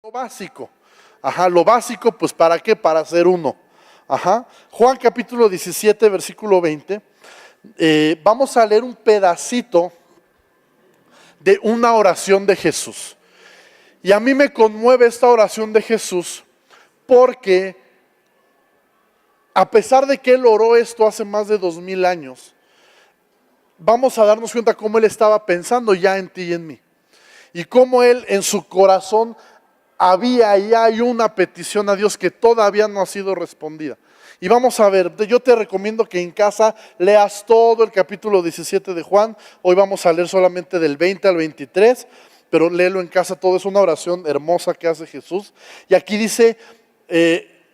Lo básico. Lo básico, pues ¿para qué? Para ser uno. Juan capítulo 17, versículo 20. Vamos a leer un pedacito de una oración de Jesús. Y a mí me conmueve esta oración de Jesús porque a pesar de que Él oró esto hace más de 2000 años, vamos a darnos cuenta cómo Él estaba pensando ya en ti y en mí. Y cómo Él en su corazón había y hay una petición a Dios que todavía no ha sido respondida. Y vamos a ver, yo te recomiendo que en casa leas todo el capítulo 17 de Juan. Hoy vamos a leer solamente del 20 al 23, pero léelo en casa todo. Es una oración hermosa que hace Jesús. Y aquí dice,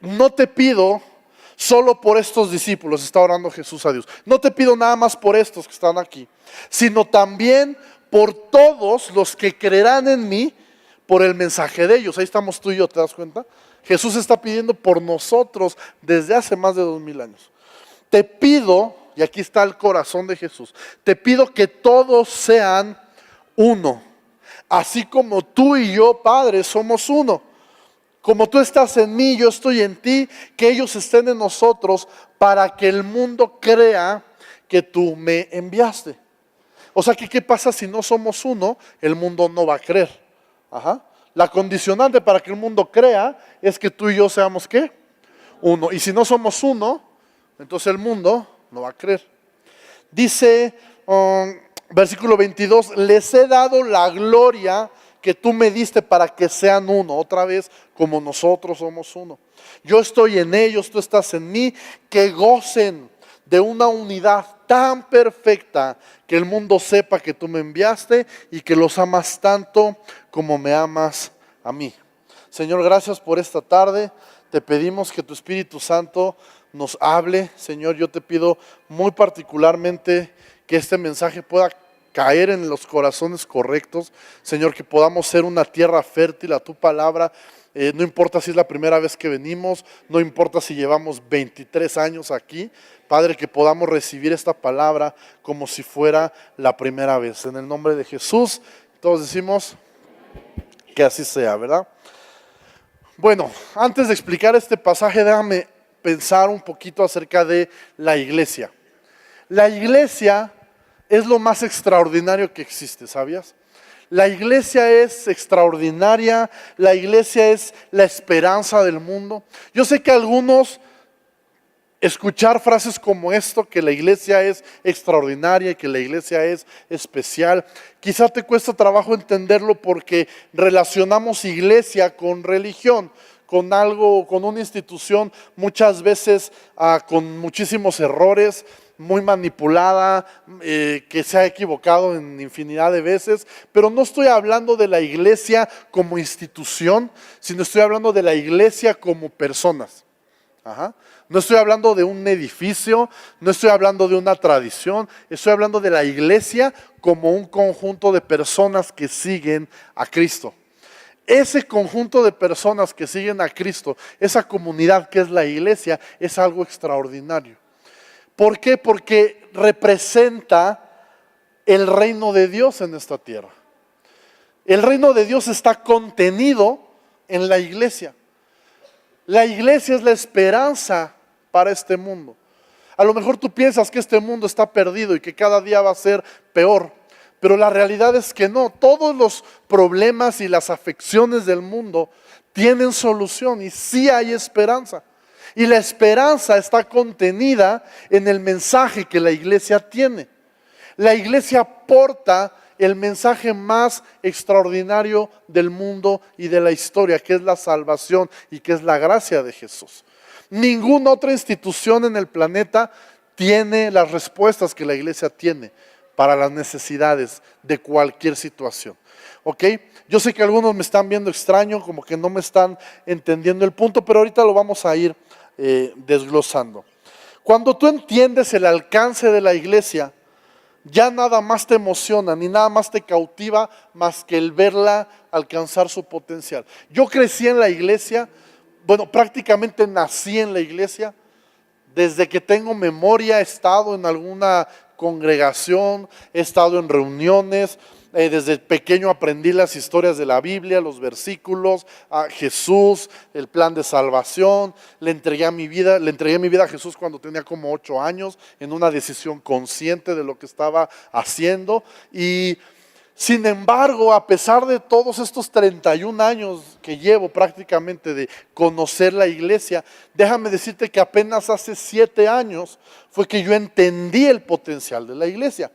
no te pido solo por estos discípulos, está orando Jesús a Dios. No te pido nada más por estos que están aquí, sino también por todos los que creerán en mí por el mensaje de ellos. Ahí estamos tú y yo, ¿te das cuenta? Jesús está pidiendo por nosotros desde hace más de 2000 años. Te pido, y aquí está el corazón de Jesús, te pido que todos sean uno, así como tú y yo, Padre, somos uno. Como tú estás en mí, yo estoy en ti, que ellos estén en nosotros para que el mundo crea que tú me enviaste. O sea, que ¿qué pasa si no somos uno? El mundo no va a creer. La condicionante para que el mundo crea es que tú y yo seamos ¿qué? Uno. Y si no somos uno, entonces el mundo no va a creer. Dice, versículo 22, les he dado la gloria que tú me diste para que sean uno. Otra vez, como nosotros somos uno. Yo estoy en ellos, tú estás en mí, que gocen de una unidad tan perfecta que el mundo sepa que tú me enviaste y que los amas tanto como me amas a mí. Señor, gracias por esta tarde. Te pedimos que tu Espíritu Santo nos hable. Señor, yo te pido muy particularmente que este mensaje pueda caer en los corazones correctos. Señor, que podamos ser una tierra fértil a tu palabra. No importa si es la primera vez que venimos, no importa si llevamos 23 años aquí, Padre, que podamos recibir esta palabra como si fuera la primera vez. En el nombre de Jesús, todos decimos que así sea, ¿verdad? Bueno, antes de explicar este pasaje, déjame pensar un poquito acerca de la iglesia. La iglesia es lo más extraordinario que existe, ¿sabías? La iglesia es extraordinaria, la iglesia es la esperanza del mundo. Yo sé que algunos escuchar frases como esto, que la iglesia es extraordinaria y que la iglesia es especial, quizá te cuesta trabajo entenderlo porque relacionamos iglesia con religión, con algo, con una institución muchas veces con muchísimos errores, muy manipulada, que se ha equivocado en infinidad de veces, pero no estoy hablando de la iglesia como institución, sino estoy hablando de la iglesia como personas. No estoy hablando de un edificio, no estoy hablando de una tradición, estoy hablando de la iglesia como un conjunto de personas que siguen a Cristo. Ese conjunto de personas que siguen a Cristo, esa comunidad que es la iglesia, es algo extraordinario. ¿Por qué? Porque representa el reino de Dios en esta tierra. El reino de Dios está contenido en la iglesia. La iglesia es la esperanza para este mundo. A lo mejor tú piensas que este mundo está perdido y que cada día va a ser peor, pero la realidad es que no. Todos los problemas y las afecciones del mundo tienen solución y sí hay esperanza. Y la esperanza está contenida en el mensaje que la iglesia tiene. La iglesia porta el mensaje más extraordinario del mundo y de la historia, que es la salvación y que es la gracia de Jesús. Ninguna otra institución en el planeta tiene las respuestas que la iglesia tiene para las necesidades de cualquier situación. ¿Ok? Yo sé que algunos me están viendo extraño, como que no me están entendiendo el punto, pero ahorita lo vamos a ir desglosando. Cuando tú entiendes el alcance de la iglesia, ya nada más te emociona, ni nada más te cautiva más que el verla alcanzar su potencial. Yo crecí en la iglesia, prácticamente nací en la iglesia. Desde que tengo memoria he estado en alguna congregación, he estado en reuniones, Desde pequeño aprendí las historias de la Biblia, los versículos, a Jesús, el plan de salvación. Le entregué mi vida a Jesús cuando tenía como 8 años, en una decisión consciente de lo que estaba haciendo. Y sin embargo, a pesar de todos estos 31 años que llevo prácticamente de conocer la iglesia, déjame decirte que apenas hace 7 años fue que yo entendí el potencial de la iglesia.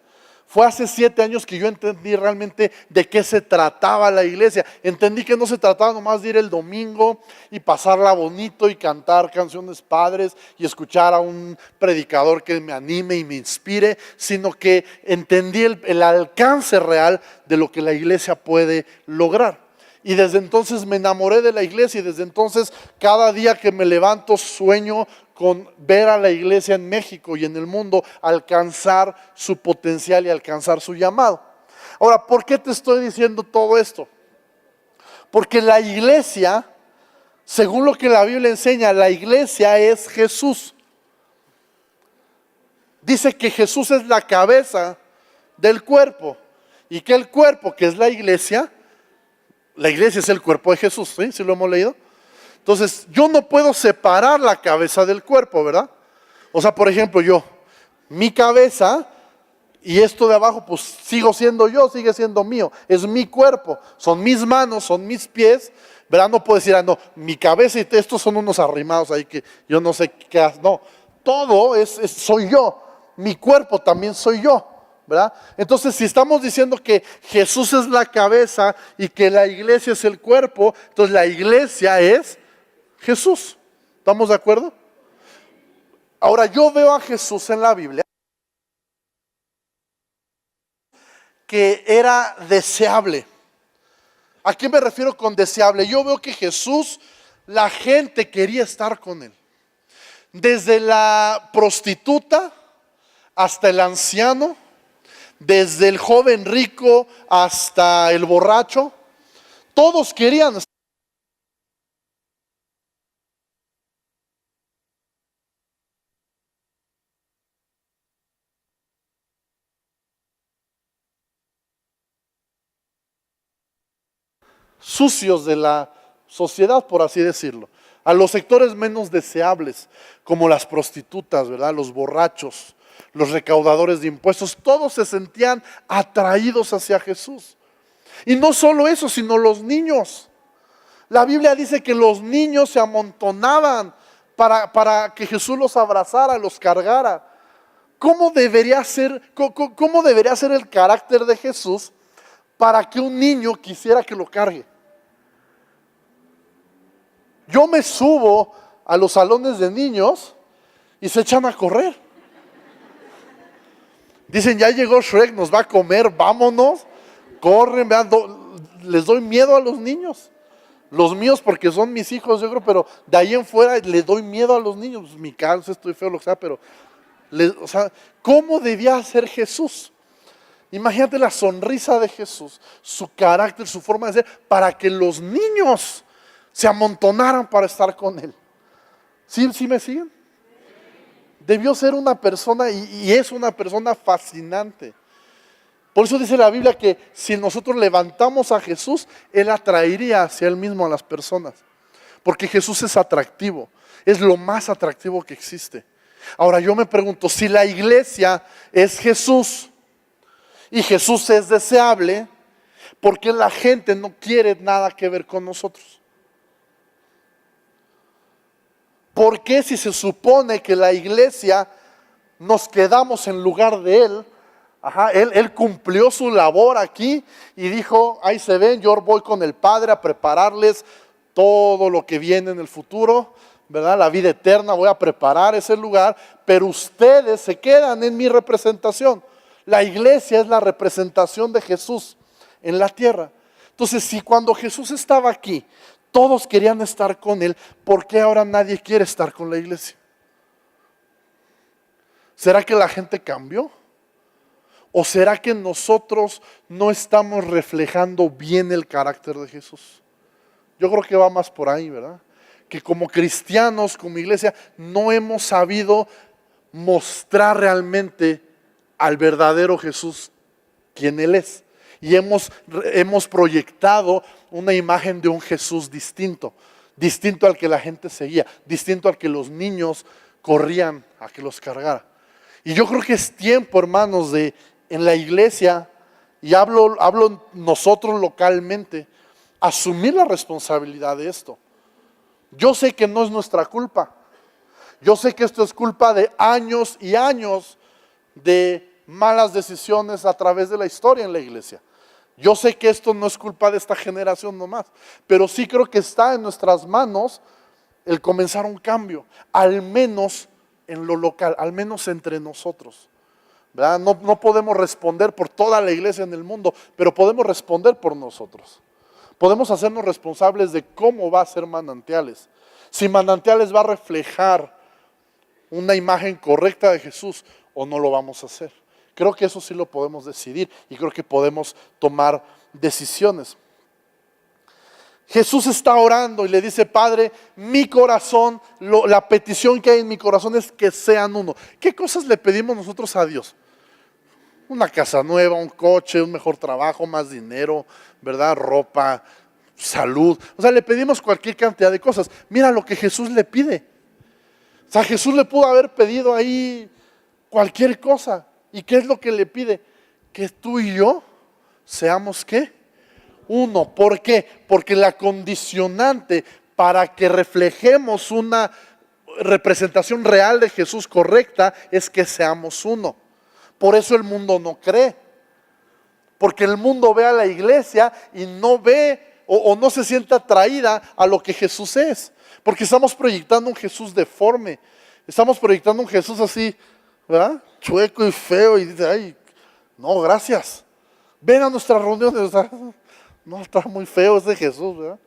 Fue hace 7 años que yo entendí realmente de qué se trataba la iglesia. Entendí que no se trataba nomás de ir el domingo y pasarla bonito y cantar canciones padres y escuchar a un predicador que me anime y me inspire, sino que entendí el alcance real de lo que la iglesia puede lograr. Y desde entonces me enamoré de la iglesia y desde entonces cada día que me levanto sueño con ver a la iglesia en México y en el mundo alcanzar su potencial y alcanzar su llamado. Ahora, ¿por qué te estoy diciendo todo esto? Porque la iglesia, según lo que la Biblia enseña, la iglesia es Jesús. Dice que Jesús es la cabeza del cuerpo y que el cuerpo, que es la iglesia es el cuerpo de Jesús, ¿sí? ¿Sí lo hemos leído? Entonces, yo no puedo separar la cabeza del cuerpo, ¿verdad? O sea, por ejemplo, mi cabeza y esto de abajo, pues sigo siendo yo, sigue siendo mío. Es mi cuerpo, son mis manos, son mis pies, ¿verdad? No puedo decir, no, mi cabeza y estos son unos arrimados ahí que yo no sé qué hacer. No, todo soy yo, mi cuerpo también soy yo. ¿Verdad? Entonces, si estamos diciendo que Jesús es la cabeza y que la iglesia es el cuerpo, entonces la iglesia es Jesús. ¿Estamos de acuerdo? Ahora, yo veo a Jesús en la Biblia que era deseable. ¿A qué me refiero con deseable? Yo veo que Jesús, la gente quería estar con él. Desde la prostituta hasta el anciano, desde el joven rico hasta el borracho, todos querían estar. Sucios de la sociedad, por así decirlo, a los sectores menos deseables, como las prostitutas, ¿verdad? Los borrachos, los recaudadores de impuestos, todos se sentían atraídos hacia Jesús. Y no solo eso, sino los niños. La Biblia dice que los niños se amontonaban para que Jesús los abrazara, los cargara. ¿Cómo debería ser el carácter de Jesús para que un niño quisiera que lo cargue? Yo me subo a los salones de niños y se echan a correr. Dicen, ya llegó Shrek, nos va a comer, vámonos. Corren, vean, les doy miedo a los niños. Los míos porque son mis hijos, yo creo, pero de ahí en fuera les doy miedo a los niños. Mi caso, estoy feo, lo que sea, pero, o sea, ¿cómo debía ser Jesús? Imagínate la sonrisa de Jesús, su carácter, su forma de ser, para que los niños se amontonaran para estar con él. ¿Sí me siguen? Debió ser una persona y es una persona fascinante. Por eso dice la Biblia que si nosotros levantamos a Jesús, Él atraería hacia Él mismo a las personas. Porque Jesús es atractivo, es lo más atractivo que existe. Ahora yo me pregunto, si la iglesia es Jesús y Jesús es deseable, ¿por qué la gente no quiere nada que ver con nosotros? ¿Por qué si se supone que la iglesia nos quedamos en lugar de Él? Él cumplió su labor aquí y dijo, ahí se ven, yo voy con el Padre a prepararles todo lo que viene en el futuro, ¿verdad? La vida eterna, voy a preparar ese lugar, pero ustedes se quedan en mi representación. La iglesia es la representación de Jesús en la tierra. Entonces, si cuando Jesús estaba aquí, todos querían estar con Él, ¿por qué ahora nadie quiere estar con la iglesia? ¿Será que la gente cambió? ¿O será que nosotros no estamos reflejando bien el carácter de Jesús? Yo creo que va más por ahí, ¿verdad? Que como cristianos, como iglesia, no hemos sabido mostrar realmente al verdadero Jesús quien Él es. y hemos proyectado una imagen de un Jesús distinto, distinto al que la gente seguía, distinto al que los niños corrían a que los cargara. Y yo creo que es tiempo, hermanos, de en la iglesia, y hablo nosotros localmente, asumir la responsabilidad de esto. Yo sé que no es nuestra culpa. Yo sé que esto es culpa de años y años de malas decisiones a través de la historia en la iglesia. Yo sé que esto no es culpa de esta generación nomás, pero sí creo que está en nuestras manos el comenzar un cambio, al menos en lo local, al menos entre nosotros. ¿Verdad? No podemos responder por toda la iglesia en el mundo, pero podemos responder por nosotros. Podemos hacernos responsables de cómo va a ser Manantiales. Si Manantiales va a reflejar una imagen correcta de Jesús o no lo vamos a hacer. Creo que eso sí lo podemos decidir y creo que podemos tomar decisiones. Jesús está orando y le dice: Padre, mi corazón, la petición que hay en mi corazón es que sean uno. ¿Qué cosas le pedimos nosotros a Dios? Una casa nueva, un coche, un mejor trabajo, más dinero, ¿verdad? Ropa, salud. O sea, le pedimos cualquier cantidad de cosas. Mira lo que Jesús le pide. O sea, Jesús le pudo haber pedido ahí cualquier cosa. ¿Y qué es lo que le pide? Que tú y yo seamos, ¿qué? Uno. ¿Por qué? Porque la condicionante para que reflejemos una representación real de Jesús correcta es que seamos uno. Por eso el mundo no cree. Porque el mundo ve a la iglesia y no ve o no se siente atraída a lo que Jesús es. Porque estamos proyectando un Jesús deforme. Estamos proyectando un Jesús así, ¿verdad? Chueco y feo. Y dice: ay, no, gracias. Ven a nuestras reuniones. No, está muy feo ese Jesús, ¿verdad?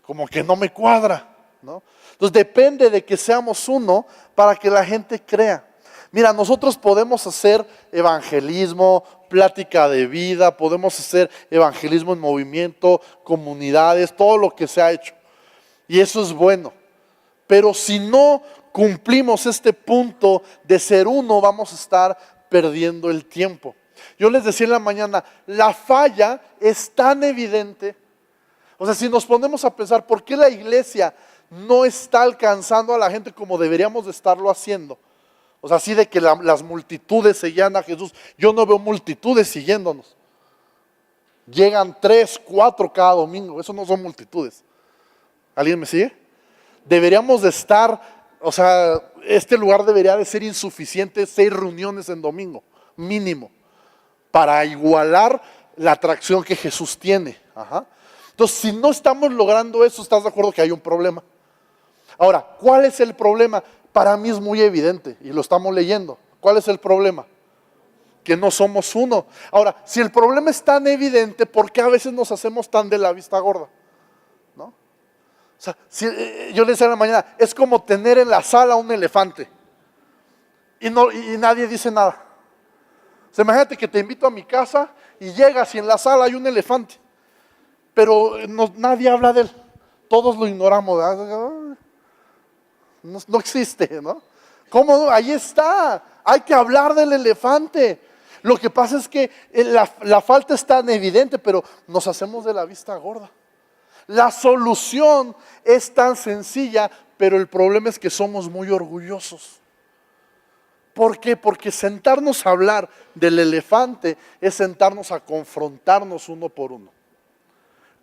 Como que no me cuadra, ¿no? Entonces depende de que seamos uno para que la gente crea. Mira, nosotros podemos hacer evangelismo, plática de vida, podemos hacer evangelismo en movimiento, comunidades, todo lo que se ha hecho. Y eso es bueno. Pero si no cumplimos este punto de ser uno, vamos a estar perdiendo el tiempo. Yo les decía en la mañana, la falla es tan evidente. O sea, si nos ponemos a pensar, ¿por qué la iglesia no está alcanzando a la gente como deberíamos de estarlo haciendo? O sea, así de que las multitudes seguían a Jesús. Yo no veo multitudes siguiéndonos. Llegan 3, 4 cada domingo. Eso no son multitudes. ¿Alguien me sigue? Deberíamos de estar, o sea, este lugar debería de ser insuficiente 6 reuniones en domingo, mínimo, para igualar la atracción que Jesús tiene. Ajá. Entonces, si no estamos logrando eso, ¿estás de acuerdo que hay un problema? Ahora, ¿cuál es el problema? Para mí es muy evidente y lo estamos leyendo. ¿Cuál es el problema? Que no somos uno. Ahora, si el problema es tan evidente, ¿por qué a veces nos hacemos tan de la vista gorda? ¿No? O sea, yo le decía en la mañana, es como tener en la sala un elefante y nadie dice nada. O sea, imagínate que te invito a mi casa y llegas y en la sala hay un elefante, pero nadie habla de él. Todos lo ignoramos, ¿verdad? No existe, ¿no? ¿Cómo no? Ahí está. Hay que hablar del elefante. Lo que pasa es que la falta es tan evidente, pero nos hacemos de la vista gorda. La solución es tan sencilla, pero el problema es que somos muy orgullosos. ¿Por qué? Porque sentarnos a hablar del elefante es sentarnos a confrontarnos uno por uno.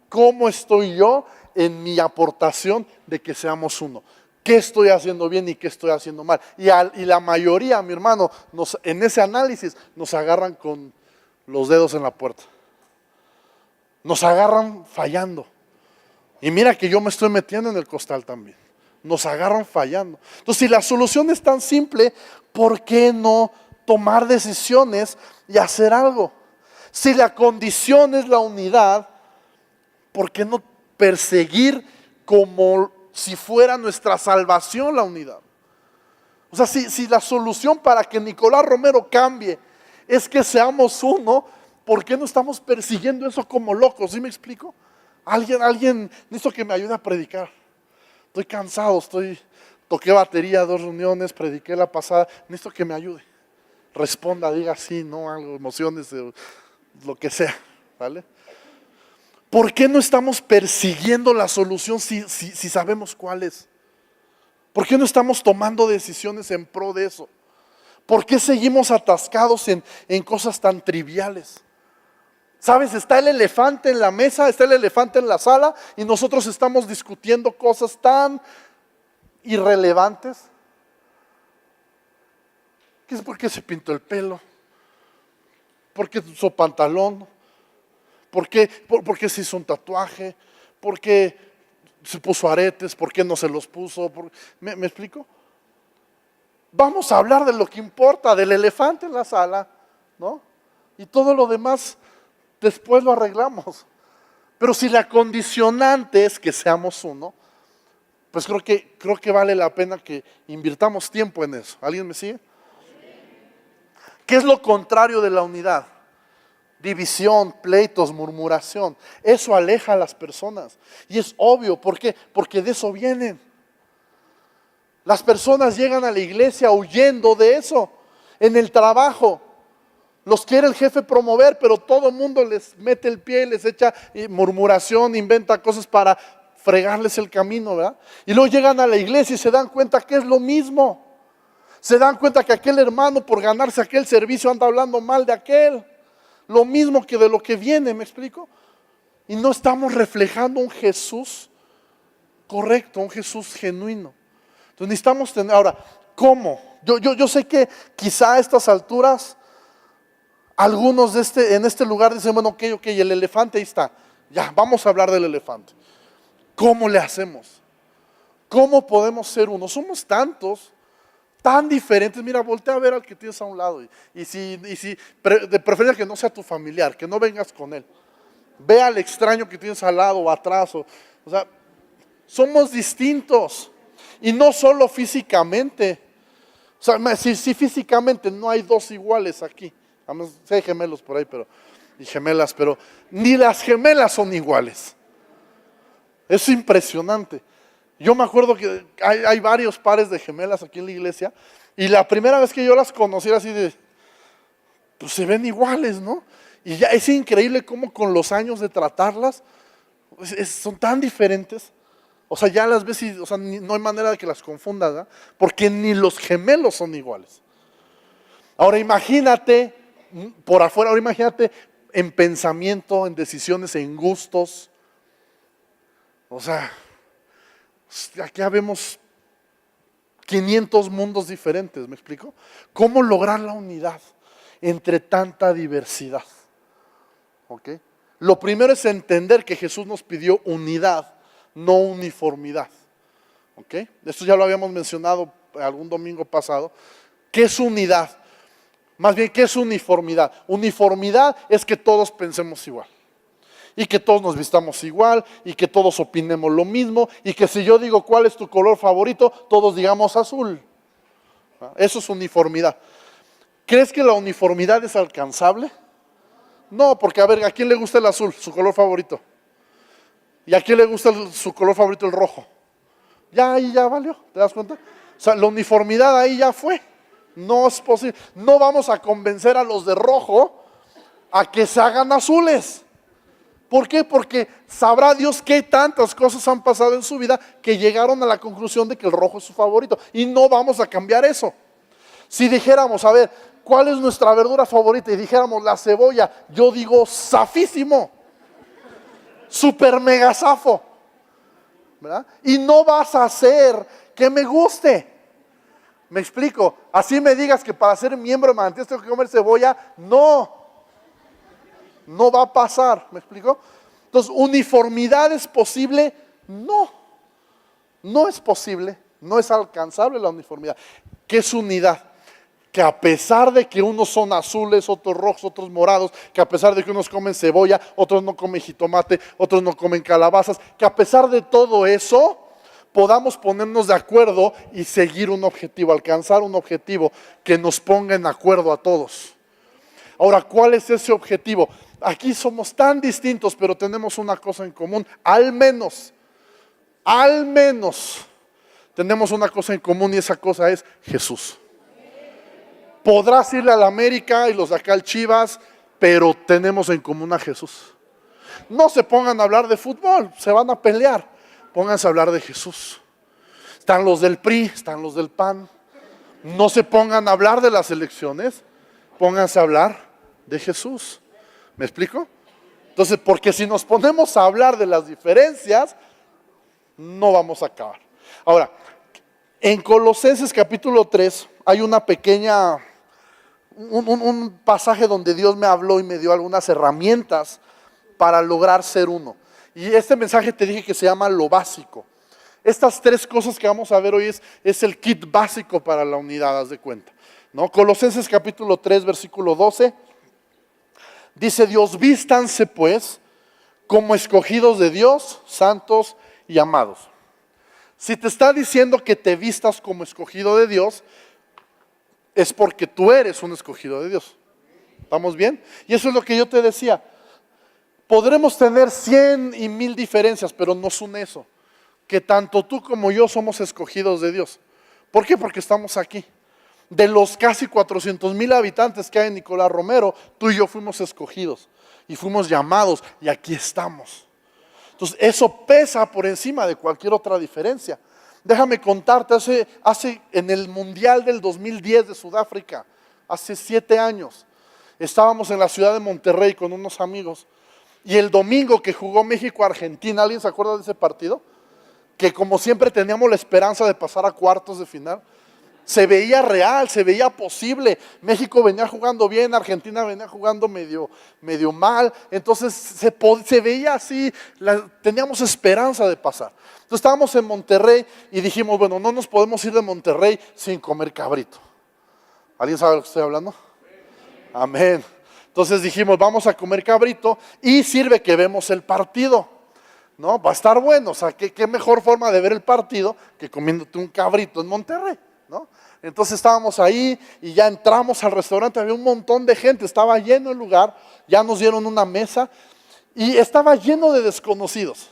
¿Cómo estoy yo en mi aportación de que seamos uno? ¿Qué estoy haciendo bien y qué estoy haciendo mal? Y la mayoría, mi hermano, en ese análisis nos agarran con los dedos en la puerta. Nos agarran fallando. Y mira que yo me estoy metiendo en el costal también. Nos agarran fallando. Entonces, si la solución es tan simple, ¿por qué no tomar decisiones y hacer algo? Si la condición es la unidad, ¿por qué no perseguir como si fuera nuestra salvación la unidad? O sea, si la solución para que Nicolás Romero cambie es que seamos uno, ¿por qué no estamos persiguiendo eso como locos? ¿Sí me explico? Alguien necesito que me ayude a predicar. Estoy cansado, toqué batería 2 reuniones, prediqué la pasada, necesito que me ayude. Responda, diga sí, no, algo, emociones. lo que sea, ¿vale? ¿Por qué no estamos persiguiendo la solución si sabemos cuál es? ¿Por qué no estamos tomando decisiones en pro de eso? ¿Por qué seguimos atascados en cosas tan triviales? ¿Sabes? Está el elefante en la mesa, está el elefante en la sala y nosotros estamos discutiendo cosas tan irrelevantes. ¿Por qué se pintó el pelo? ¿Por qué usó pantalón? ¿Por qué se hizo un tatuaje? ¿Por qué se puso aretes? ¿Por qué no se los puso? ¿Me explico? Vamos a hablar de lo que importa, del elefante en la sala, ¿no? Y todo lo demás después lo arreglamos. Pero si la condicionante es que seamos uno, pues creo que vale la pena que invirtamos tiempo en eso. ¿Alguien me sigue? ¿Qué es lo contrario de la unidad? División, pleitos, murmuración. Eso aleja a las personas. Y es obvio, ¿por qué? Porque de eso vienen. Las personas llegan a la iglesia huyendo de eso. En el trabajo, los quiere el jefe promover, pero todo el mundo les mete el pie, les echa murmuración, inventa cosas para fregarles el camino, ¿verdad? Y luego llegan a la iglesia y se dan cuenta que es lo mismo. Se dan cuenta que aquel hermano por ganarse aquel servicio anda hablando mal de aquel. Lo mismo que de lo que viene, ¿me explico? Y no estamos reflejando un Jesús correcto, un Jesús genuino. Entonces necesitamos tener, ahora, ¿cómo? Yo sé que quizá a estas alturas algunos en este lugar dicen, bueno, ok, el elefante ahí está. Ya, vamos a hablar del elefante. ¿Cómo le hacemos? ¿Cómo podemos ser uno? Somos tantos, tan diferentes. Mira, voltea a ver al que tienes a un lado. Y si de preferencia que no sea tu familiar, que no vengas con él. Ve al extraño que tienes al lado o atrás. O sea, somos distintos. Y no solo físicamente. O sea, si físicamente no hay dos iguales aquí. Además, sí hay gemelos por ahí, y gemelas, pero ni las gemelas son iguales. Es impresionante. Yo me acuerdo que hay varios pares de gemelas aquí en la iglesia, y la primera vez que yo las conocí era así de, pues se ven iguales, ¿no? Y ya es increíble cómo con los años de tratarlas, son tan diferentes. O sea, ya las ves y no hay manera de que las confundas, ¿verdad? Porque ni los gemelos son iguales. Ahora imagínate por afuera, ahora imagínate en pensamiento, en decisiones, en gustos. O sea, aquí vemos 500 mundos diferentes, ¿me explico? ¿Cómo lograr la unidad entre tanta diversidad? ¿Ok? Lo primero es entender que Jesús nos pidió unidad, no uniformidad. ¿Ok? Esto ya lo habíamos mencionado algún domingo pasado. ¿Qué es unidad? Más bien, ¿qué es uniformidad? Uniformidad es que todos pensemos igual. Y que todos nos vistamos igual, y que todos opinemos lo mismo, y que si yo digo cuál es tu color favorito, todos digamos azul. Eso es uniformidad. ¿Crees que la uniformidad es alcanzable? No, porque a ver, ¿a quién le gusta el azul, su color favorito? ¿Y a quién le gusta su color favorito, el rojo? Ya ahí ya valió, ¿te das cuenta? O sea, la uniformidad ahí ya fue. No es posible. No vamos a convencer a los de rojo a que se hagan azules. ¿Por qué? Porque sabrá Dios qué tantas cosas han pasado en su vida que llegaron a la conclusión de que el rojo es su favorito. Y no vamos a cambiar eso. Si dijéramos, a ver, ¿cuál es nuestra verdura favorita? Y dijéramos la cebolla, yo digo zafísimo. Super mega zafo. ¿Verdad? Y no vas a hacer que me guste. ¿Me explico? Así me digas que para ser miembro de Manantiales tengo que comer cebolla. No va a pasar. ¿Me explico? Entonces, ¿uniformidad es posible? No es posible. No es alcanzable la uniformidad. ¿Qué es unidad? Que a pesar de que unos son azules, otros rojos, otros morados, que a pesar de que unos comen cebolla, otros no comen jitomate, otros no comen calabazas, que a pesar de todo eso podamos ponernos de acuerdo y seguir un objetivo, alcanzar un objetivo que nos ponga en acuerdo a todos. Ahora, ¿cuál es ese objetivo? Aquí somos tan distintos, pero tenemos una cosa en común, al menos tenemos una cosa en común y esa cosa es Jesús. Podrás irle a la América y los de acá al Chivas, pero tenemos en común a Jesús. No se pongan a hablar de fútbol, se van a pelear. Pónganse a hablar de Jesús. Están los del PRI, están los del PAN. No se pongan a hablar de las elecciones, pónganse a hablar de Jesús. ¿Me explico? Entonces, porque si nos ponemos a hablar de las diferencias, no vamos a acabar. Ahora, en Colosenses capítulo 3 hay una pequeña, un pasaje donde Dios me habló y me dio algunas herramientas para lograr ser uno. Y este mensaje te dije que se llama lo básico. Estas tres cosas que vamos a ver hoy es el kit básico para la unidad, haz de cuenta, ¿no? Colosenses capítulo 3, versículo 12, dice: Dios, vístanse pues como escogidos de Dios, santos y amados. Si te está diciendo que te vistas como escogido de Dios, es porque tú eres un escogido de Dios. ¿Estamos bien? Y eso es lo que yo te decía. Podremos tener 100 y 1000 diferencias, pero nos une eso, que tanto tú como yo somos escogidos de Dios. ¿Por qué? Porque estamos aquí. De los casi 400,000 habitantes que hay en Nicolás Romero, tú y yo fuimos escogidos y fuimos llamados y aquí estamos. Entonces eso pesa por encima de cualquier otra diferencia. Déjame contarte, hace en el Mundial del 2010 de Sudáfrica, hace 7 años, estábamos en la ciudad de Monterrey con unos amigos. Y el domingo que jugó México-Argentina, ¿alguien se acuerda de ese partido? Que como siempre teníamos la esperanza de pasar a cuartos de final. Se veía real, se veía posible. México venía jugando bien, Argentina venía jugando medio mal. Entonces se veía así, teníamos esperanza de pasar. Entonces estábamos en Monterrey y dijimos, bueno, no nos podemos ir de Monterrey sin comer cabrito. ¿Alguien sabe de lo que estoy hablando? Amén. Entonces dijimos, vamos a comer cabrito y sirve que vemos el partido, ¿no? Va a estar bueno, o sea, qué mejor forma de ver el partido que comiéndote un cabrito en Monterrey, ¿no? Entonces estábamos ahí y ya entramos al restaurante, había un montón de gente, estaba lleno el lugar, ya nos dieron una mesa y estaba lleno de desconocidos,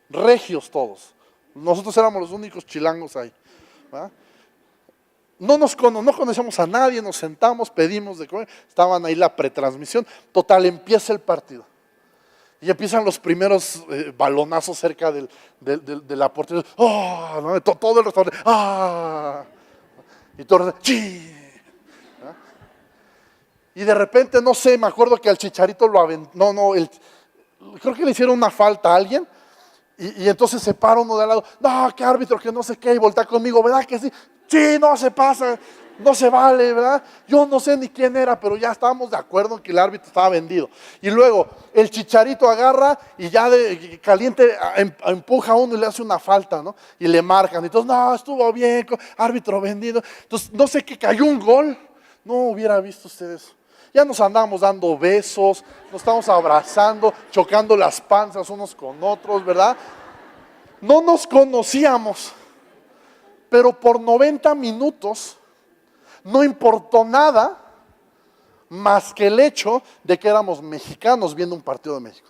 regios todos. Nosotros éramos los únicos chilangos ahí, ¿verdad? No conocíamos a nadie, nos sentamos, pedimos de comer, estaban ahí la pretransmisión, total, empieza el partido. Y empiezan los primeros balonazos cerca de la portería. ¡Oh! ¿No? Todo el restaurante. ¡Ah! Y todo el ¡chi! ¿Ah? Y de repente, no sé, me acuerdo que al Chicharito lo aventó. Creo que le hicieron una falta a alguien. Y entonces se para uno de al lado. No, qué árbitro, que no sé qué. Y voltea conmigo, ¿verdad que sí? Sí, no se pasa, no se vale, ¿verdad? Yo no sé ni quién era, pero ya estábamos de acuerdo en que el árbitro estaba vendido. Y luego el Chicharito agarra y ya de caliente empuja a uno y le hace una falta, ¿no? Y le marcan. Entonces, no, estuvo bien, árbitro vendido. Entonces, no sé qué, cayó un gol. No hubiera visto ustedes eso. Ya nos andábamos dando besos, nos estábamos abrazando, chocando las panzas unos con otros, ¿verdad? No nos conocíamos. Pero por 90 minutos no importó nada más que el hecho de que éramos mexicanos viendo un partido de México.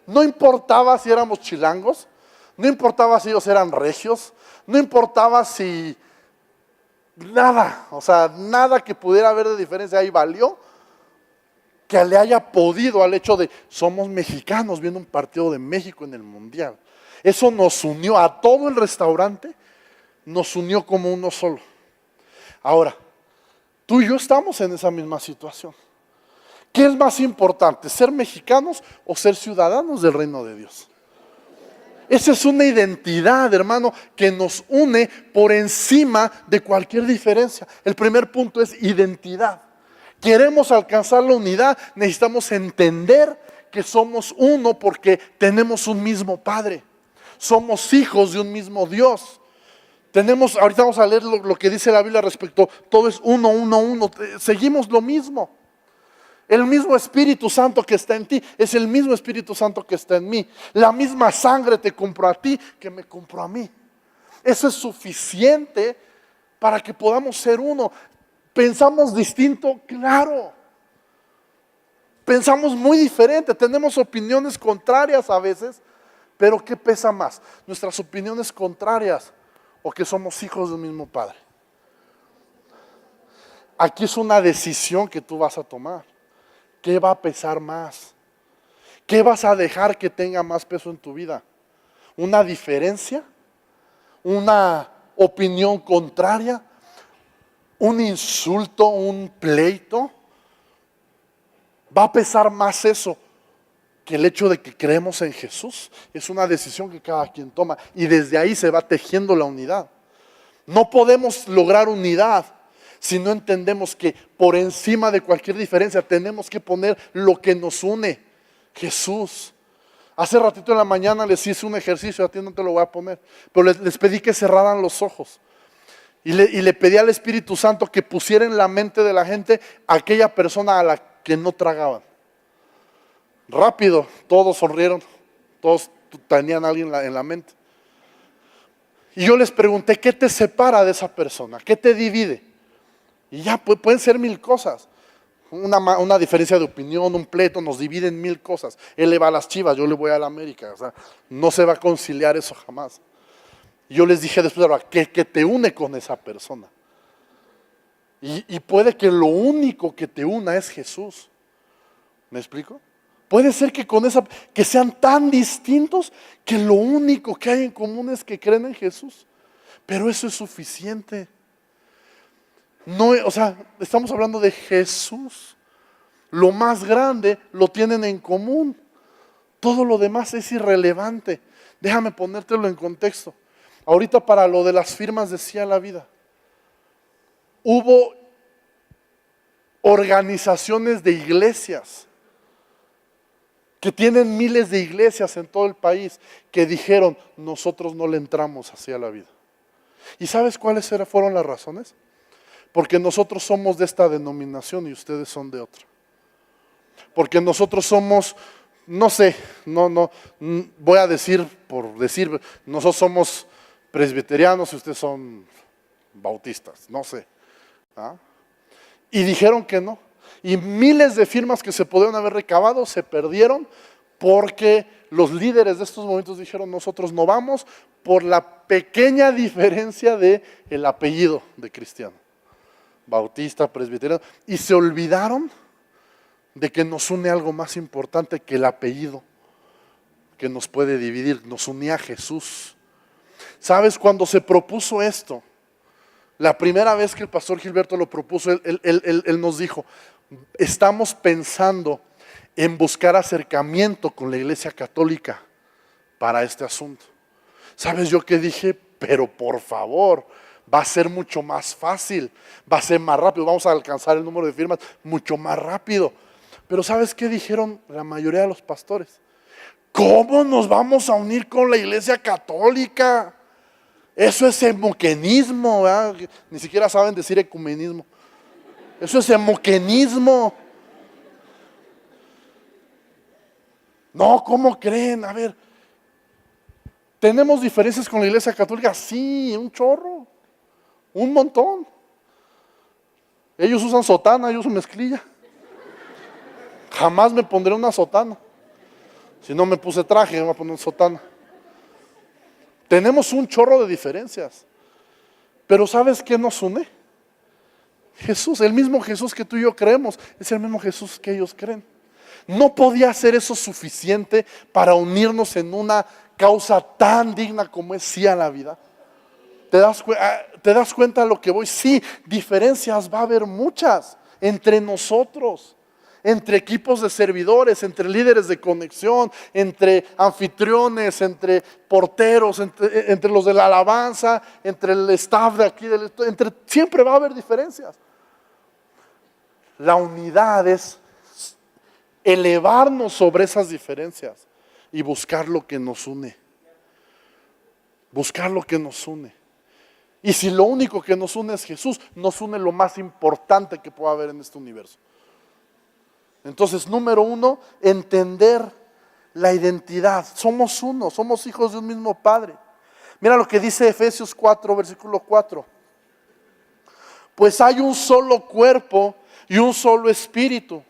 No importaba si éramos chilangos, no importaba si ellos eran regios, no importaba si nada, o sea, nada que pudiera haber de diferencia ahí valió que le haya podido al hecho de somos mexicanos viendo un partido de México en el Mundial. Eso nos unió a todo el restaurante. Nos unió como uno solo. Ahora, tú y yo estamos en esa misma situación. ¿Qué es más importante, ser mexicanos o ser ciudadanos del reino de Dios? Esa es una identidad, hermano, que nos une por encima de cualquier diferencia. El primer punto es identidad. Queremos alcanzar la unidad, necesitamos entender que somos uno porque tenemos un mismo Padre. Somos hijos de un mismo Dios. Ahorita vamos a leer lo que dice la Biblia respecto, todo es uno, seguimos lo mismo. El mismo Espíritu Santo que está en ti es el mismo Espíritu Santo que está en mí. La misma sangre te compró a ti que me compró a mí. Eso es suficiente para que podamos ser uno. ¿Pensamos distinto? Claro. Pensamos muy diferente, tenemos opiniones contrarias a veces, pero ¿qué pesa más? ¿Nuestras opiniones contrarias o que somos hijos del mismo Padre? Aquí es una decisión que tú vas a tomar. ¿qué va a pesar más? ¿Qué vas a dejar que tenga más peso en tu vida? ¿Una diferencia? ¿Una opinión contraria? ¿Un insulto? ¿Un pleito? ¿Va a pesar más eso que el hecho de que creemos en Jesús? Es una decisión que cada quien toma y desde ahí se va tejiendo la unidad. No podemos lograr unidad si no entendemos que por encima de cualquier diferencia tenemos que poner lo que nos une, Jesús. Hace ratito en la mañana les hice un ejercicio, a ti no te lo voy a poner, pero les pedí que cerraran los ojos. Y le pedí al Espíritu Santo que pusiera en la mente de la gente aquella persona a la que no tragaban. Rápido, todos sonrieron, todos tenían a alguien en la mente. Y yo les pregunté, ¿qué te separa de esa persona? ¿Qué te divide? Y ya pueden ser 1000 cosas. Una diferencia de opinión, un pleito, nos divide en 1000 cosas. Él le va a las Chivas, yo le voy a la América. O sea, no se va a conciliar eso jamás. Y yo les dije después, ¿qué te une con esa persona? Y puede que lo único que te una es Jesús. ¿Me explico? Puede ser que sean tan distintos que lo único que hay en común es que creen en Jesús. Pero eso es suficiente. No, o sea, estamos hablando de Jesús. Lo más grande lo tienen en común. Todo lo demás es irrelevante. Déjame ponértelo en contexto. Ahorita para lo de las firmas decía la vida. Hubo organizaciones de iglesias que tienen miles de iglesias en todo el país que dijeron, nosotros no le entramos hacia la vida. ¿Y sabes cuáles fueron las razones? Porque nosotros somos de esta denominación y ustedes son de otra. Porque nosotros somos, no sé, no voy a decir por decir, nosotros somos presbiterianos y ustedes son bautistas, no sé. ¿Ah? Y dijeron que no. Y miles de firmas que se podían haber recabado se perdieron porque los líderes de estos movimientos dijeron, nosotros no vamos por la pequeña diferencia del apellido de cristiano. Bautista, presbiteriano. Y se olvidaron de que nos une algo más importante que el apellido que nos puede dividir. Nos unía a Jesús. ¿Sabes? Cuando se propuso esto, la primera vez que el pastor Gilberto lo propuso, él nos dijo, estamos pensando en buscar acercamiento con la Iglesia Católica para este asunto. ¿Sabes yo qué dije? Pero por favor, va a ser mucho más fácil, va a ser más rápido, vamos a alcanzar el número de firmas mucho más rápido. Pero ¿sabes qué dijeron la mayoría de los pastores? ¿Cómo nos vamos a unir con la Iglesia Católica? Eso es emuquenismo, ¿verdad? Ni siquiera saben decir ecumenismo. Eso es emuquenismo. No, ¿cómo creen? A ver, ¿tenemos diferencias con la Iglesia Católica? Sí, un chorro, un montón. Ellos usan sotana, yo uso mezclilla. Jamás me pondré una sotana. Si no me puse traje, me voy a poner sotana. Tenemos un chorro de diferencias. Pero ¿sabes qué nos une? Jesús, el mismo Jesús que tú y yo creemos, es el mismo Jesús que ellos creen. No podía ser eso suficiente para unirnos en una causa tan digna como es sí a la vida. ¿Te das cuenta de lo que voy? Sí, diferencias va a haber muchas entre nosotros, entre equipos de servidores, entre líderes de conexión, entre anfitriones, entre porteros, entre los de la alabanza, entre el staff de aquí, siempre va a haber diferencias. La unidad es elevarnos sobre esas diferencias y buscar lo que nos une. Buscar lo que nos une. Y si lo único que nos une es Jesús, nos une lo más importante que pueda haber en este universo. Entonces, número 1, entender la identidad. Somos uno, somos hijos de un mismo Padre. Mira lo que dice Efesios 4, versículo 4. Pues hay un solo cuerpo y un solo espíritu,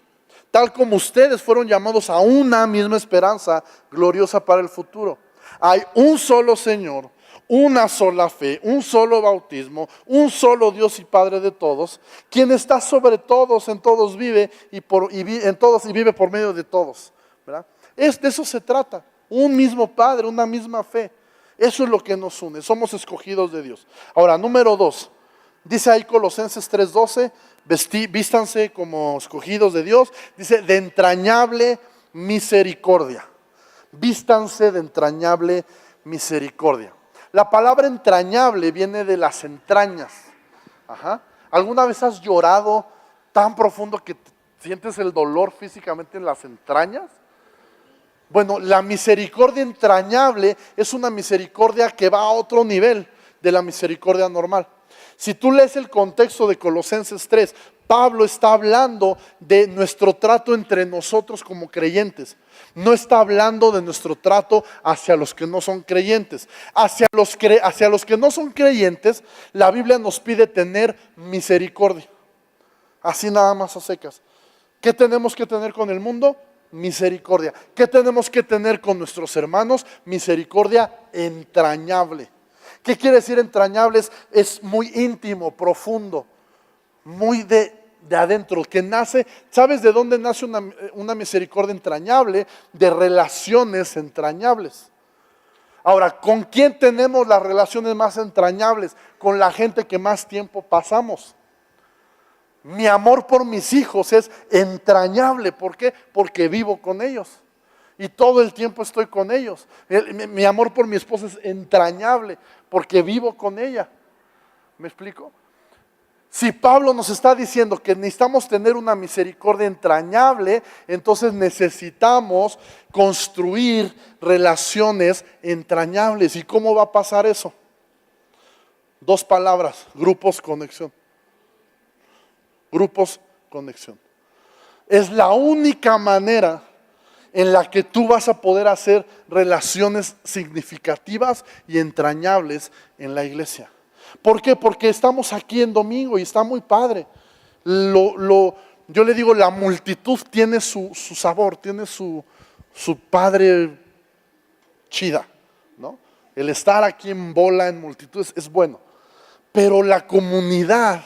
tal como ustedes fueron llamados a una misma esperanza gloriosa para el futuro. Hay un solo Señor, una sola fe, un solo bautismo, un solo Dios y Padre de todos, quien está sobre todos, en todos vive en todos y vive por medio de todos, ¿verdad? De eso se trata, un mismo Padre, una misma fe. Eso es lo que nos une, somos escogidos de Dios. Ahora, número 2, dice ahí Colosenses 3:12, vístanse como escogidos de Dios, dice de entrañable misericordia. Vístanse de entrañable misericordia. La palabra entrañable viene de las entrañas. Ajá. ¿Alguna vez has llorado tan profundo que sientes el dolor físicamente en las entrañas? Bueno, la misericordia entrañable es una misericordia que va a otro nivel de la misericordia normal. Si tú lees el contexto de Colosenses 3, Pablo está hablando de nuestro trato entre nosotros como creyentes. No está hablando de nuestro trato hacia los que no son creyentes. Hacia los que no son creyentes, la Biblia nos pide tener misericordia. Así nada más a secas. ¿Qué tenemos que tener con el mundo? Misericordia. ¿Qué tenemos que tener con nuestros hermanos? Misericordia entrañable. ¿Qué quiere decir entrañable? Es muy íntimo, profundo, muy de adentro, que nace. ¿Sabes de dónde nace una misericordia entrañable? De relaciones entrañables. Ahora, ¿con quién tenemos las relaciones más entrañables? Con la gente que más tiempo pasamos. Mi amor por mis hijos es entrañable. ¿Por qué? Porque vivo con ellos. Y todo el tiempo estoy con ellos. Mi amor por mi esposa es entrañable porque vivo con ella. ¿Me explico? Si Pablo nos está diciendo que necesitamos tener una misericordia entrañable, entonces necesitamos construir relaciones entrañables. ¿Y cómo va a pasar eso? 2 palabras: grupos, conexión. Grupos, conexión. Es la única manera en la que tú vas a poder hacer relaciones significativas y entrañables en la iglesia. ¿Por qué? Porque estamos aquí en domingo y está muy padre. Yo le digo, la multitud tiene su sabor, tiene su padre chida, ¿no? El estar aquí en bola, en multitud, es bueno. Pero la comunidad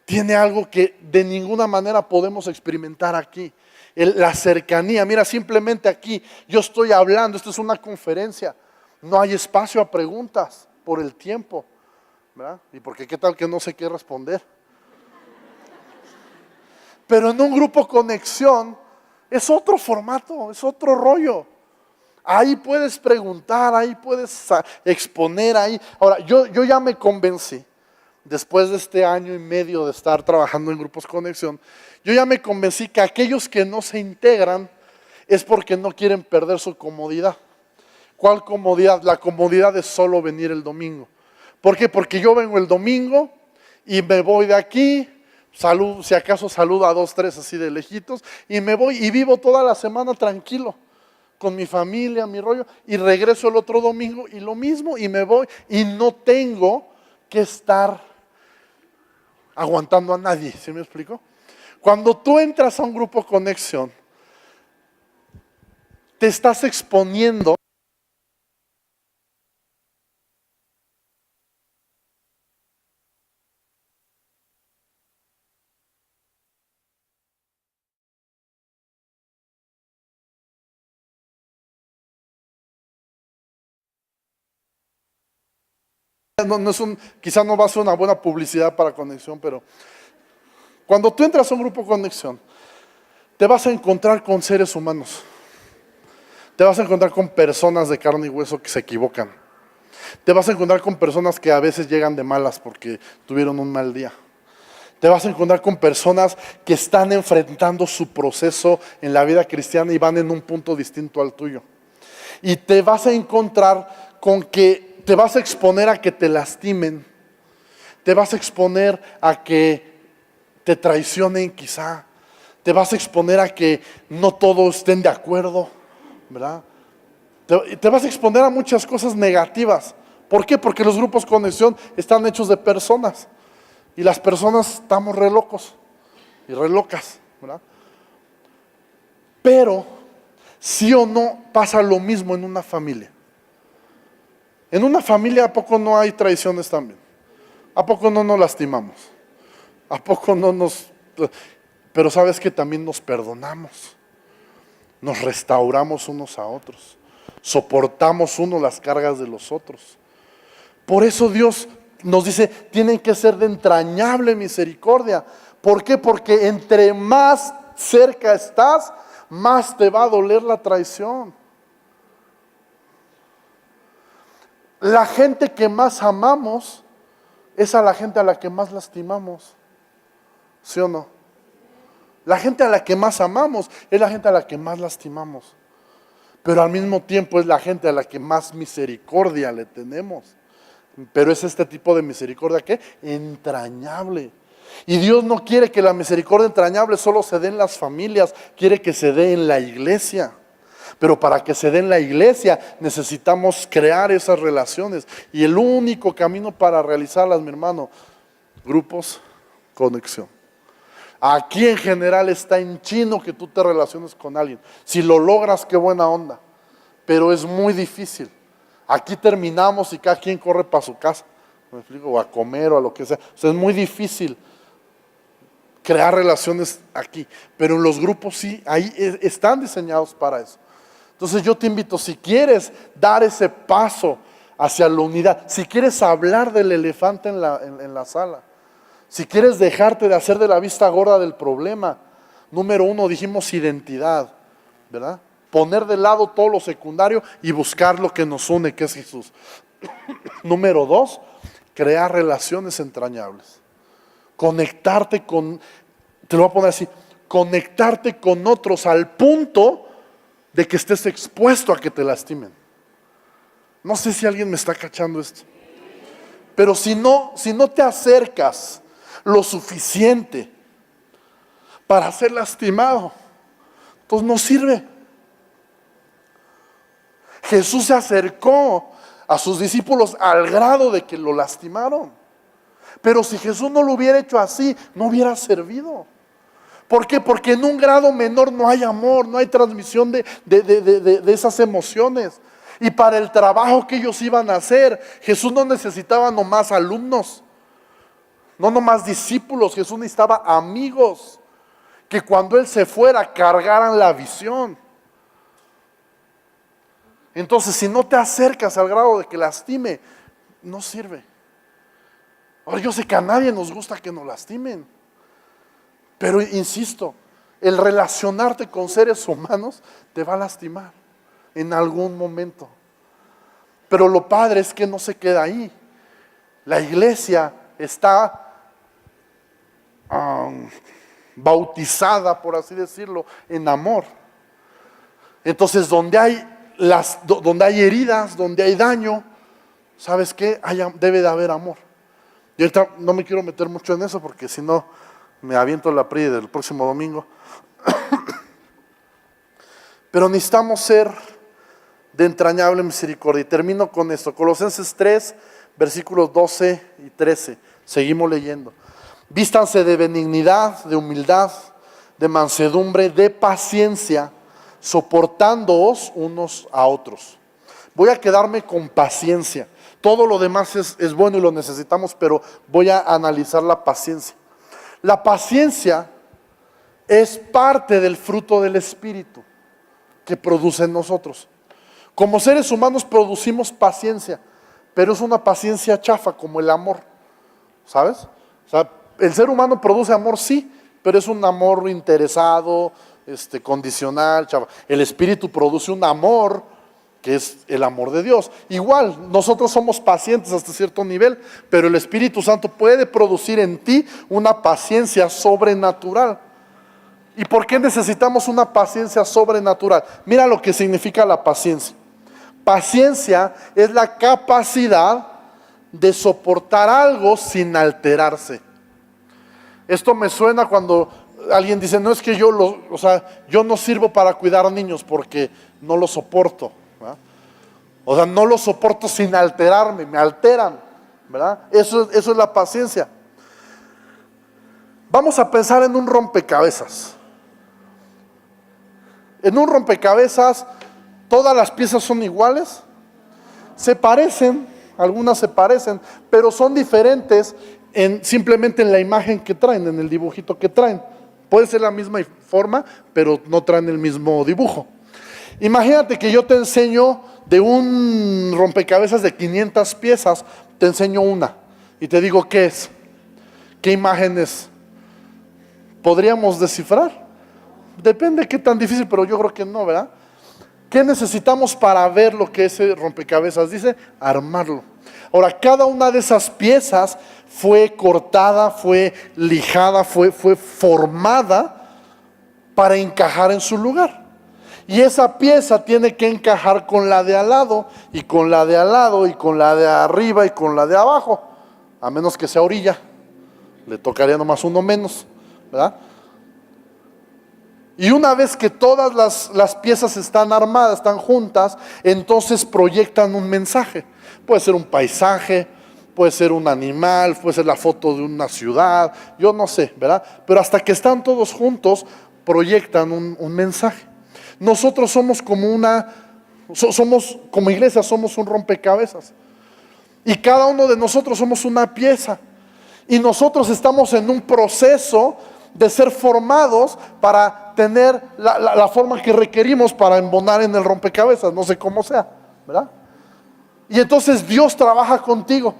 tiene algo que de ninguna manera podemos experimentar aquí. La cercanía. Mira, simplemente aquí yo estoy hablando, esto es una conferencia, no hay espacio a preguntas por el tiempo, ¿verdad? Y porque qué tal que no sé qué responder. Pero en un grupo conexión es otro formato, es otro rollo. Ahí puedes preguntar, ahí puedes exponer ahí. Ahora, yo ya me convencí. Después de este año y medio de estar trabajando en grupos conexión, yo ya me convencí que aquellos que no se integran es porque no quieren perder su comodidad. ¿Cuál comodidad? La comodidad de solo venir el domingo. ¿Por qué? Porque yo vengo el domingo y me voy de aquí, si acaso saludo a 2, 3 así de lejitos, y me voy y vivo toda la semana tranquilo, con mi familia, mi rollo, y regreso el otro domingo y lo mismo, y me voy, y no tengo que estar aguantando a nadie. ¿Sí me explico? Cuando tú entras a un grupo conexión, te estás exponiendo quizá no va a ser una buena publicidad para conexión, pero cuando tú entras a un grupo conexión, te vas a encontrar con seres humanos. Te vas a encontrar con personas de carne y hueso que se equivocan. Te vas a encontrar con personas que a veces llegan de malas porque tuvieron un mal día. Te vas a encontrar con personas que están enfrentando su proceso en la vida cristiana y van en un punto distinto al tuyo. Y te vas a encontrar con que te vas a exponer a que te lastimen. Te vas a exponer a que te traicionen quizá. Te vas a exponer a que no todos estén de acuerdo, ¿verdad? Te vas a exponer a muchas cosas negativas. ¿Por qué? Porque los grupos conexión están hechos de personas. Y las personas estamos re locos y re locas, ¿verdad? Pero, sí o no, pasa lo mismo en una familia. En una familia, ¿a poco no hay traiciones también? ¿A poco no nos lastimamos? ¿A poco no nos... Pero sabes que también nos perdonamos, nos restauramos unos a otros, soportamos uno las cargas de los otros. Por eso Dios nos dice, tienen que ser de entrañable misericordia. ¿Por qué? Porque entre más cerca estás, más te va a doler la traición. La gente que más amamos es a la gente a la que más lastimamos. ¿Sí o no? La gente a la que más amamos es la gente a la que más lastimamos. Pero al mismo tiempo es la gente a la que más misericordia le tenemos. Pero es este tipo de misericordia ¿qué? Entrañable. Y Dios no quiere que la misericordia entrañable solo se dé en las familias, quiere que se dé en la iglesia. Pero para que se dé en la iglesia necesitamos crear esas relaciones. Y el único camino para realizarlas, mi hermano, grupos, conexión. Aquí en general está en chino que tú te relaciones con alguien. Si lo logras, qué buena onda. Pero es muy difícil. Aquí terminamos y cada quien corre para su casa. ¿Me explico? O a comer o a lo que sea. O sea, es muy difícil crear relaciones aquí. Pero en los grupos sí, ahí están diseñados para eso. Entonces yo te invito, si quieres dar ese paso hacia la unidad, si quieres hablar del elefante en la sala, si quieres dejarte de hacer de la vista gorda del problema, número 1 dijimos identidad, ¿verdad? Poner de lado todo lo secundario y buscar lo que nos une, que es Jesús. Número 2, crear relaciones entrañables. Conectarte con, te lo voy a poner así, conectarte con otros al punto de que estés expuesto a que te lastimen. No sé si alguien me está cachando esto. Pero si no te acercas lo suficiente para ser lastimado, entonces no sirve. Jesús se acercó a sus discípulos al grado de que lo lastimaron. Pero si Jesús no lo hubiera hecho así, no hubiera servido. ¿Por qué? Porque en un grado menor no hay amor, no hay transmisión de esas emociones. Y para el trabajo que ellos iban a hacer, Jesús no necesitaba nomás alumnos, no nomás discípulos, Jesús necesitaba amigos que cuando Él se fuera cargaran la visión. Entonces, si no te acercas al grado de que lastime, no sirve. Ahora, yo sé que a nadie nos gusta que nos lastimen, pero insisto, el relacionarte con seres humanos te va a lastimar en algún momento. Pero lo padre es que no se queda ahí. La iglesia está bautizada, por así decirlo, en amor. Entonces, donde hay heridas, donde hay daño, ¿sabes qué? Debe de haber amor. Y ahorita no me quiero meter mucho en eso porque si no me aviento la PRI del próximo domingo. Pero necesitamos ser de entrañable misericordia. Y termino con esto. Colosenses 3, versículos 12 y 13. Seguimos leyendo. Vístanse de benignidad, de humildad, de mansedumbre, de paciencia, soportándoos unos a otros. Voy a quedarme con paciencia. Todo lo demás es bueno y lo necesitamos, pero voy a analizar la paciencia. La paciencia es parte del fruto del Espíritu que produce en nosotros. Como seres humanos producimos paciencia, pero es una paciencia chafa como el amor, ¿sabes? O sea, el ser humano produce amor, sí, pero es un amor interesado, condicional, chafa. El Espíritu produce un amor que es el amor de Dios. Igual, nosotros somos pacientes hasta cierto nivel, pero el Espíritu Santo puede producir en ti una paciencia sobrenatural. ¿Y por qué necesitamos una paciencia sobrenatural? Mira lo que significa la paciencia. Paciencia es la capacidad de soportar algo sin alterarse. Esto me suena cuando alguien dice, no es que yo no sirvo para cuidar niños porque no lo soporto, ¿verdad? O sea, no lo soporto sin alterarme, me alteran, ¿verdad? Eso es la paciencia. Vamos a pensar en un rompecabezas. En un rompecabezas, ¿todas las piezas son iguales? se parecen, algunas se parecen, pero son diferentes simplemente en la imagen que traen, en el dibujito que traen. Puede ser la misma forma, pero no traen el mismo dibujo. Imagínate que yo te enseño de un rompecabezas de 500 piezas, te enseño una y te digo qué es, qué imagen es. ¿Podríamos descifrar? Depende de qué tan difícil, pero yo creo que no, ¿verdad? ¿Qué necesitamos para ver lo que ese rompecabezas dice? Armarlo. Ahora, cada una de esas piezas fue cortada, fue lijada, fue formada para encajar en su lugar. Y esa pieza tiene que encajar con la de al lado, y con la de al lado, y con la de arriba, y con la de abajo. A menos que sea orilla, le tocaría nomás uno menos, ¿verdad? Y una vez que todas las piezas están armadas, están juntas, entonces proyectan un mensaje. Puede ser un paisaje, puede ser un animal, puede ser la foto de una ciudad, yo no sé, ¿verdad? Pero hasta que están todos juntos, proyectan un mensaje. Nosotros somos como como iglesia, somos un rompecabezas. Y cada uno de nosotros somos una pieza. Y nosotros estamos en un proceso de ser formados para tener la forma que requerimos para embonar en el rompecabezas, no sé cómo sea, ¿verdad? Y entonces Dios trabaja contigo.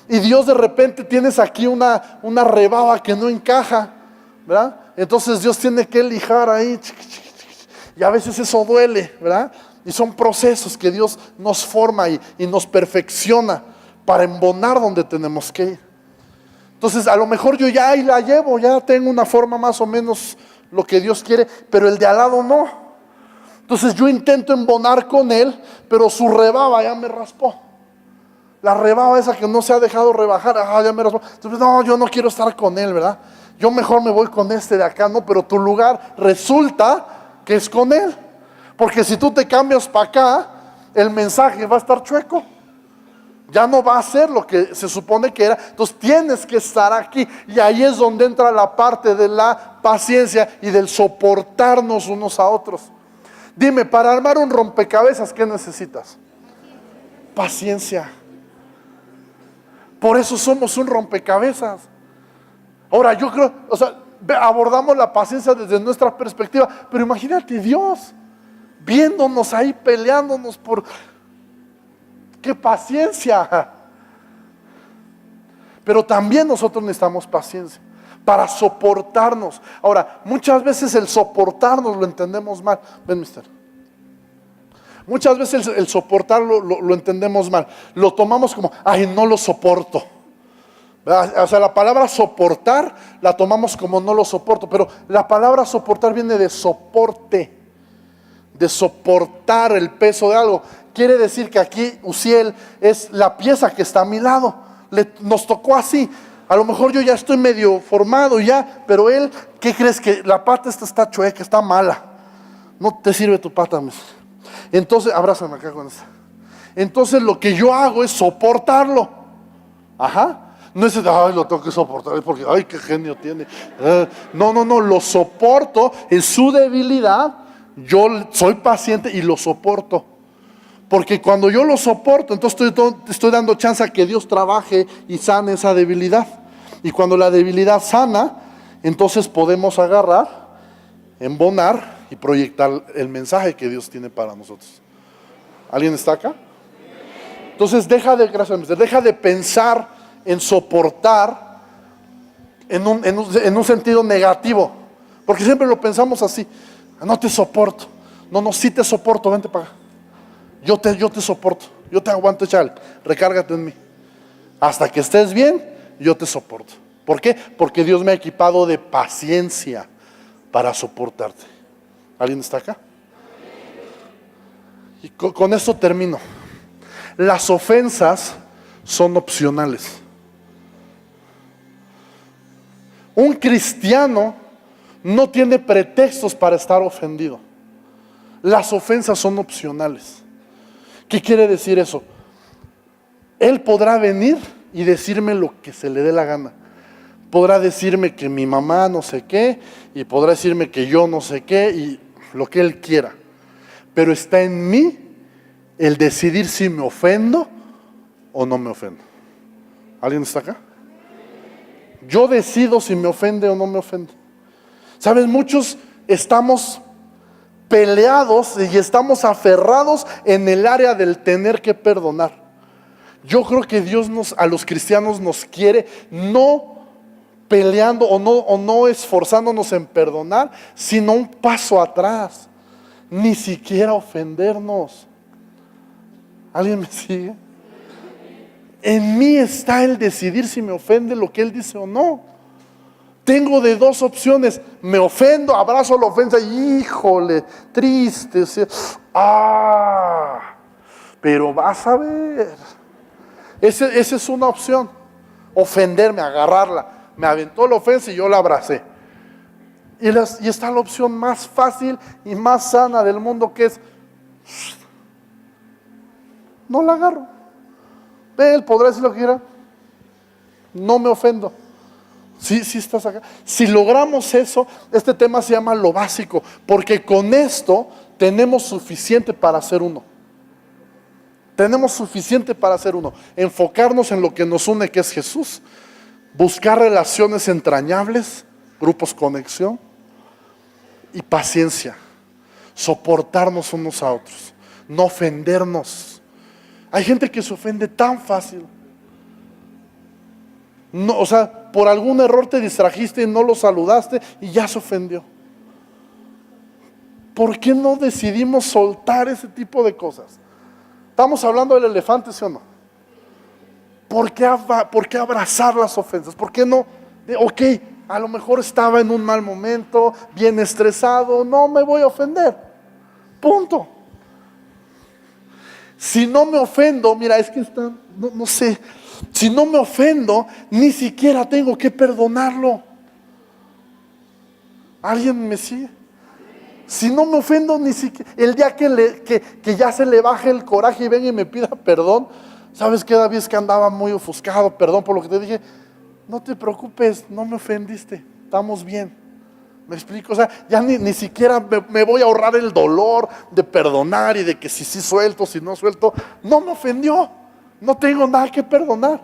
Y Dios de repente tienes aquí una rebaba que no encaja, ¿verdad? Entonces Dios tiene que lijar ahí. Y a veces eso duele, ¿verdad? Y son procesos que Dios nos forma y nos perfecciona para embonar donde tenemos que ir. Entonces a lo mejor yo ya ahí la llevo, ya tengo una forma más o menos lo que Dios quiere, pero el de al lado no. Entonces yo intento embonar con él, pero su rebaba ya me raspó. La rebaba esa que no se ha dejado rebajar, ya me raspó. Entonces no, yo no quiero estar con él, ¿verdad? Yo mejor me voy con este de acá, no, pero tu lugar resulta que es con él. Porque si tú te cambias para acá, el mensaje va a estar chueco. Ya no va a ser lo que se supone que era. Entonces tienes que estar aquí. Y ahí es donde entra la parte de la paciencia y del soportarnos unos a otros. Dime, para armar un rompecabezas, ¿qué necesitas? Paciencia. Por eso somos un rompecabezas. Ahora yo creo, abordamos la paciencia desde nuestra perspectiva, pero imagínate Dios viéndonos ahí peleándonos por... ¡Qué paciencia! Pero también nosotros necesitamos paciencia para soportarnos. Ahora, muchas veces el soportarnos lo entendemos mal. Ven, mister. Muchas veces el soportarlo lo entendemos mal. Lo tomamos como, ay, no lo soporto. O sea, la palabra soportar la tomamos como no lo soporto, pero la palabra soportar viene de soporte, de soportar el peso de algo. Quiere decir que aquí Uziel es la pieza que está a mi lado. Nos tocó así. A lo mejor yo ya estoy medio formado ya, pero él, ¿qué crees? Que la pata esta está chueca, está mala. No te sirve tu pata, mis. Entonces, abrázame acá con esta. Entonces lo que yo hago es soportarlo. Ajá. No es, ay, lo tengo que soportar porque, ay, qué genio tiene. No, lo soporto en su debilidad. Yo soy paciente y lo soporto. Porque cuando yo lo soporto, entonces estoy dando chance a que Dios trabaje y sane esa debilidad. Y cuando la debilidad sana, entonces podemos agarrar, embonar y proyectar el mensaje que Dios tiene para nosotros. ¿Alguien está acá? Entonces deja de pensar en soportar en un sentido negativo. Porque siempre lo pensamos así. No te soporto. No, sí te soporto, vente para acá. Yo te soporto, yo te aguanto, échale, recárgate en mí. Hasta que estés bien, yo te soporto. ¿Por qué? Porque Dios me ha equipado de paciencia para soportarte. ¿Alguien está acá? Y con esto termino. Las ofensas son opcionales. Un cristiano no tiene pretextos para estar ofendido. Las ofensas son opcionales. ¿Qué quiere decir eso? Él podrá venir y decirme lo que se le dé la gana. Podrá decirme que mi mamá no sé qué, y podrá decirme que yo no sé qué, y lo que él quiera. Pero está en mí el decidir si me ofendo o no me ofendo. ¿Alguien está acá? Yo decido si me ofende o no me ofende. ¿Sabes? Muchos estamos peleados y estamos aferrados en el área del tener que perdonar. Yo creo que Dios a los cristianos nos quiere no peleando o no esforzándonos en perdonar, sino un paso atrás. Ni siquiera ofendernos. ¿Alguien me sigue? En mí está el decidir si me ofende lo que Él dice o no. Tengo de dos opciones: me ofendo, abrazo la ofensa, híjole, triste, pero vas a ver. Esa es una opción. Ofenderme, agarrarla. Me aventó la ofensa y yo la abracé. Y está la opción más fácil y más sana del mundo, que es: no la agarro. Él podrá decir lo que quiera, no me ofendo. Sí estás acá. Si logramos eso, este tema se llama lo básico, porque con esto tenemos suficiente para ser uno. Tenemos suficiente para ser uno. Enfocarnos en lo que nos une, que es Jesús. Buscar relaciones entrañables, grupos conexión, y paciencia. Soportarnos unos a otros. No ofendernos. Hay gente que se ofende tan fácil. No, o sea, por algún error te distrajiste y no lo saludaste y ya se ofendió. ¿Por qué no decidimos soltar ese tipo de cosas? Estamos hablando del elefante, ¿sí o no? ¿Por qué abrazar las ofensas? ¿Por qué no? Ok, a lo mejor estaba en un mal momento, bien estresado, no me voy a ofender. Punto. Si no me ofendo, mira, es que no sé. Si no me ofendo, ni siquiera tengo que perdonarlo. ¿Alguien me sigue? Si no me ofendo, ni siquiera. El día que ya se le baje el coraje y venga y me pida perdón, ¿sabes qué, David? Es que andaba muy ofuscado, perdón por lo que te dije. No te preocupes, no me ofendiste, estamos bien. ¿Me explico? O sea, ya ni siquiera me voy a ahorrar el dolor de perdonar y de que si suelto, si no suelto. No me ofendió, no tengo nada que perdonar.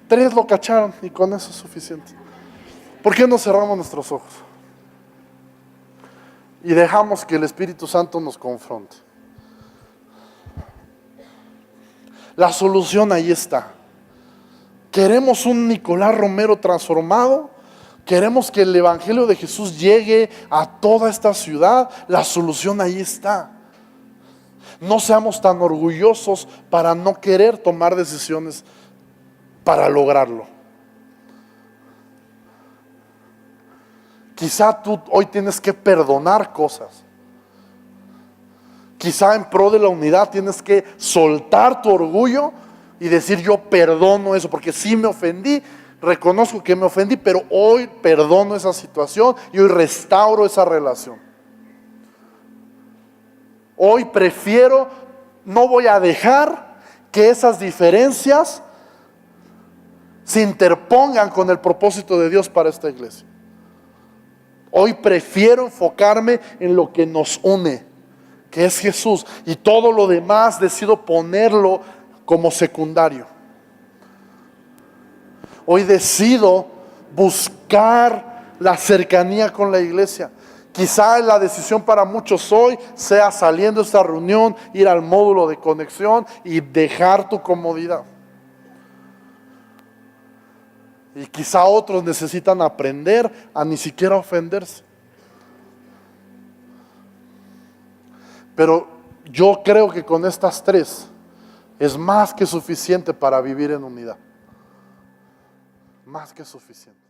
3 lo cacharon y con eso es suficiente. ¿Por qué no cerramos nuestros ojos y dejamos que el Espíritu Santo nos confronte? La solución ahí está. ¿Queremos un Nicolás Romero transformado? ¿Queremos que el Evangelio de Jesús llegue a toda esta ciudad? La solución ahí está. No seamos tan orgullosos para no querer tomar decisiones para lograrlo. Quizá tú hoy tienes que perdonar cosas. Quizá en pro de la unidad tienes que soltar tu orgullo y decir: yo perdono eso, porque sí me ofendí, reconozco que me ofendí, pero hoy perdono esa situación y hoy restauro esa relación. Hoy no voy a dejar que esas diferencias se interpongan con el propósito de Dios para esta iglesia. Hoy prefiero enfocarme en lo que nos une, que es Jesús, y todo lo demás decido ponerlo como secundario. Hoy decido buscar la cercanía con la iglesia. Quizá la decisión para muchos hoy sea, saliendo de esta reunión, ir al módulo de conexión y dejar tu comodidad. Y quizá otros necesitan aprender a ni siquiera ofenderse. Pero yo creo que con estas 3 es más que suficiente para vivir en unidad. Más que suficiente.